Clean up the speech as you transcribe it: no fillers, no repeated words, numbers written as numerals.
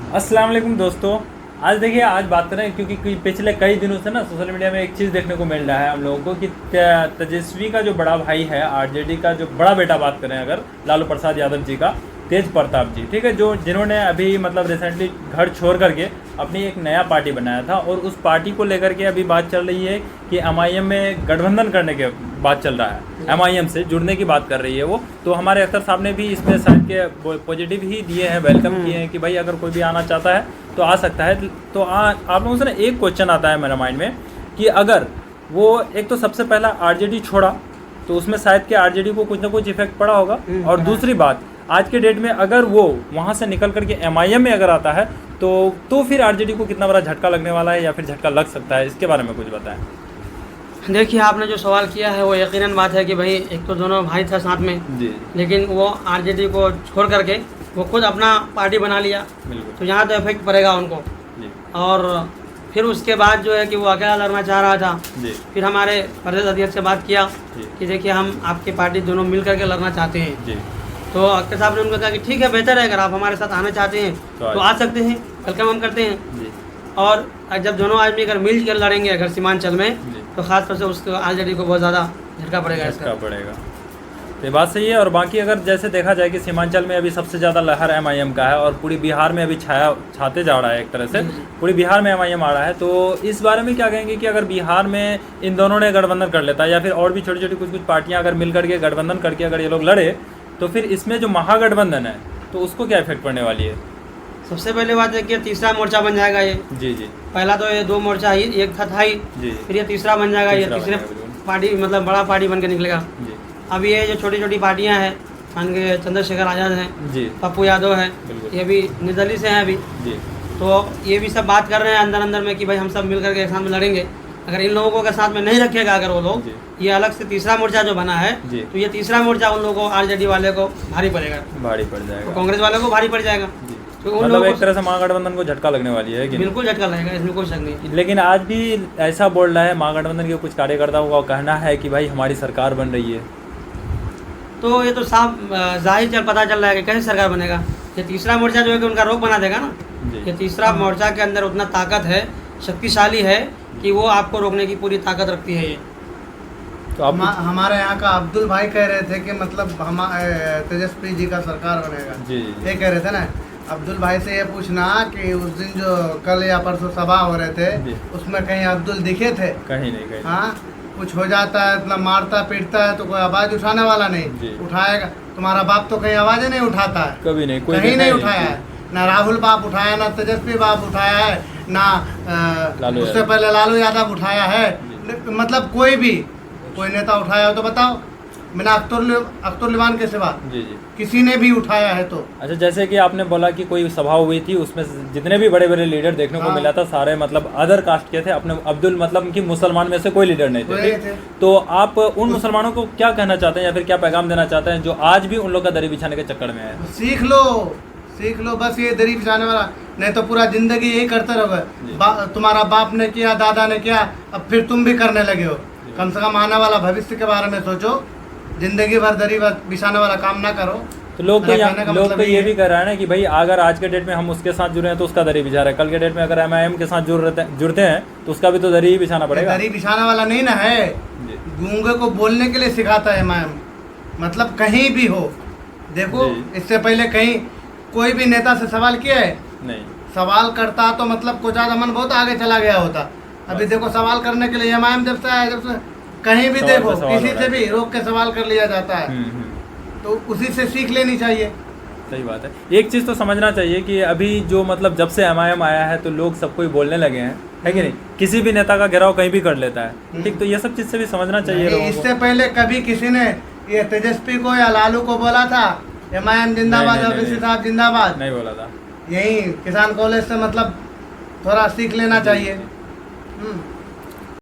अस्सलाम वालेकुम दोस्तों। आज देखिए, आज बात करें क्योंकि पिछले कई दिनों से ना सोशल मीडिया में एक चीज़ देखने को मिल रहा है हम लोगों को कि तेजस्वी का जो बड़ा भाई है, आरजेडी का जो बड़ा बेटा, बात करें अगर लालू प्रसाद यादव जी का, तेज प्रताप जी, ठीक है, जो जिन्होंने अभी मतलब रिसेंटली घर छोड़ करके अपनी एक नया पार्टी बनाया था और उस पार्टी को लेकर के अभी बात चल रही है कि एमआईएम में गठबंधन करने के बात चल रहा है, एमआईएम से जुड़ने की बात कर रही है वो। तो हमारे अख्तर साहब ने भी इसमें शायद के पॉजिटिव ही दिए हैं, वेलकम किए हैं कि भाई अगर कोई भी आना चाहता है तो आ सकता है। तो आप लोगों से ना एक क्वेश्चन आता है मेरे माइंड में कि अगर वो एक तो सबसे पहला आरजेडी छोड़ा तो उसमें शायद कि आरजेडी को कुछ ना कुछ इफेक्ट पड़ा होगा, और दूसरी बात आज के डेट में अगर वो वहाँ से निकल करके एमआईएम में अगर आता है तो फिर आरजेडी को कितना बड़ा झटका लगने वाला है या फिर झटका लग सकता है, इसके बारे में कुछ बताएं। देखिए, आपने जो सवाल किया है वो यकीनन बात है कि भाई एक तो दोनों भाई था साथ में जी, लेकिन वो आरजेडी को छोड़ करके वो खुद अपना पार्टी बना लिया, तो यहाँ तो इफेक्ट पड़ेगा उनको जी, और फिर उसके बाद जो है कि वो अकेला लड़ना चाह रहा था। जी, फिर हमारे प्रदेश अध्यक्ष से बात किया जी, कि देखिए हम आपकी पार्टी दोनों मिल करके लड़ना चाहते हैं। जी, तो अख्तर साहब ने उनको कहा कि ठीक है, बेहतर है, अगर आप हमारे साथ आना चाहते हैं तो आ सकते हैं, वेलकम हम करते हैं। जी, और जब दोनों आदमी अगर मिल कर लड़ेंगे अगर सीमांचल में, जी, तो खास तौर से उसको आरजेडी को बहुत ज़्यादा झटका पड़ेगा झटका इसका। पड़ेगा। तो ये बात सही है। और बाकी अगर जैसे देखा जाए कि सीमांचल में अभी सबसे ज़्यादा लहर एमआईएम का है और पूरी बिहार में अभी छाते जा रहा है, एक तरह से पूरी बिहार में एमआईएम आ रहा है, तो इस बारे में क्या कहेंगे कि अगर बिहार में इन दोनों ने गठबंधन कर लेता है या फिर और भी छोटी छोटी कुछ पार्टियां अगर मिल करके गठबंधन करके अगर ये लोग लड़े तो फिर इसमें जो महागठबंधन है तो उसको क्या इफेक्ट पड़ने वाली है? सबसे पहले बात है कि तीसरा मोर्चा बन जाएगा ये। जी, जी, पहला तो ये दो मोर्चा ही एक था ही, जी, फिर ये तीसरा बन जाएगा, ये तीसरा तीसरे बन जाएगा, बिल्कुल। पार्टी मतलब बड़ा पार्टी बन के निकलेगा। जी, अब ये जो छोटी छोटी पार्टियां हैं, मान के चंद्रशेखर आज़ाद हैं, जी, पप्पू यादव है, बिल्कुल। ये भी निर्दलीय से हैं अभी, जी, तो ये भी सब बात कर रहे हैं अंदर अंदर में कि भाई हम सब मिल करके एक साथ में लड़ेंगे। अगर इन लोगों को के साथ में नहीं रखेगा अगर वो लोग, जी, ये अलग से तीसरा मोर्चा जो बना है, जी, तो ये तीसरा मोर्चा उन लोगों को आरजेडी वाले को भारी पड़ेगा, भारी पड़ तो जाएगा। कांग्रेस वाले को भारी पड़ जाएगा। जी, तो उन मतलब लोगों एक तरह से महागठबंधन को झटका लगने वाली है कि नहीं? बिल्कुल झटका लगेगा, इसमें कोई शक नहीं। लेकिन आज भी ऐसा बोल रहा है महागठबंधन के कुछ कार्यकर्ताओं का कहना है कि भाई हमारी सरकार बन रही है। तो ये तो साफ जाहिर पता चल रहा है कि कैसे सरकार बनेगा। ये तीसरा मोर्चा जो है कि उनका रोक बना देगा ना। जी, ये तीसरा मोर्चा के अंदर उतना ताकत है, शक्तिशाली है कि वो आपको रोकने की पूरी ताकत रखती है ये। तो आप हमारे यहाँ का अब्दुल भाई कह रहे थे कि मतलब हम तेजस्वी जी का सरकार बनेगा। जी, ये कह रहे थे ना। अब्दुल भाई से ये पूछना कि उस दिन जो कल या परसों सभा हो रहे थे जी, उसमें कहीं अब्दुल दिखे थे? कहीं नहीं, कहीं हाँ, कुछ हो जाता है इतना मारता पीटता है तो कोई आवाज उठाने वाला जी। नहीं उठाएगा। तुम्हारा बाप तो कहीं आवाज़ नहीं उठाता है, कभी नहीं, कोई कहीं देखा नहीं ही उठाया है। ना राहुल बाप उठाया, ना तेजस्वी बाप उठाया है, ना लालू उससे यादव। पहले लालू यादव उठाया है। मतलब कोई नेता उठाया हो तो बताओ। मैंने अख्तर लिवान के सिवा जी, जी। किसी ने भी उठाया है तो? अच्छा, जैसे कि आपने बोला कि कोई सभा हुई थी उसमें जितने भी बड़े बड़े लीडर देखने को हाँ। मिला था सारे मतलब अदर कास्ट के थे, अपने अब्दुल मतलब कि मुसलमान में से कोई लीडर नहीं कोई थे, नहीं ठीक? थे। तो आप उन मुसलमानों को क्या कहना चाहते हैं या फिर क्या पैगाम देना चाहते हैं जो आज भी उन लोग का दरी बिछाने के चक्कर में है? सीख लो बस, ये दरी बिछाने वाला नहीं तो पूरा जिंदगी यही करते जी। रहोगे। तुम्हारा बाप ने किया, दादा ने किया, अब फिर तुम भी करने लगे हो। कम से कम आने वाला भविष्य के बारे में सोचो। जिंदगी भर दरी बिछाने वाला काम ना करो। तो लोग तो मतलब ये भी कह रहे हैं ना कि भाई अगर आज के डेट में हम उसके साथ जुड़े हैं तो उसका दरी बिछा रहे हैं, कल के डेट में अगर एमआईएम के साथ जुड़ते हैं तो उसका भी तो दरी ही बिछाना पड़ेगा। दरी बिछाने वाला नहीं ना है, जी, गूंगे को बोलने के लिए सिखाता है मैम। मतलब कहीं भी हो, देखो जी। इससे पहले कहीं कोई भी नेता से सवाल किया है? नहीं, सवाल करता तो मतलब कुछ मन बहुत आगे चला गया होता। अभी देखो सवाल करने के लिए एमआईएम जब से आया, जब से कहीं भी सवाल देखो पे सवाल किसी हो रहा से है। भी रोक के सवाल कर लिया जाता है। तो उसी से सीख लेनी चाहिए। सही बात है। एक चीज़ तो समझना चाहिए कि अभी जो मतलब जब से एमआईएम आया है तो लोग सबको ही बोलने लगे हैं, है कि नहीं? किसी भी नेता का घेराव कहीं भी कर लेता है, ठीक? तो ये सब चीज़ से भी समझना चाहिए लोगों को। इससे पहले कभी किसी ने ये तेजस्वी को या लालू को बोला था एमआईएम जिंदाबाद, नहीं, ओवैसी साहब जिंदाबाद? नहीं बोला था। यही किसान कॉलेज से मतलब थोड़ा सीख लेना चाहिए।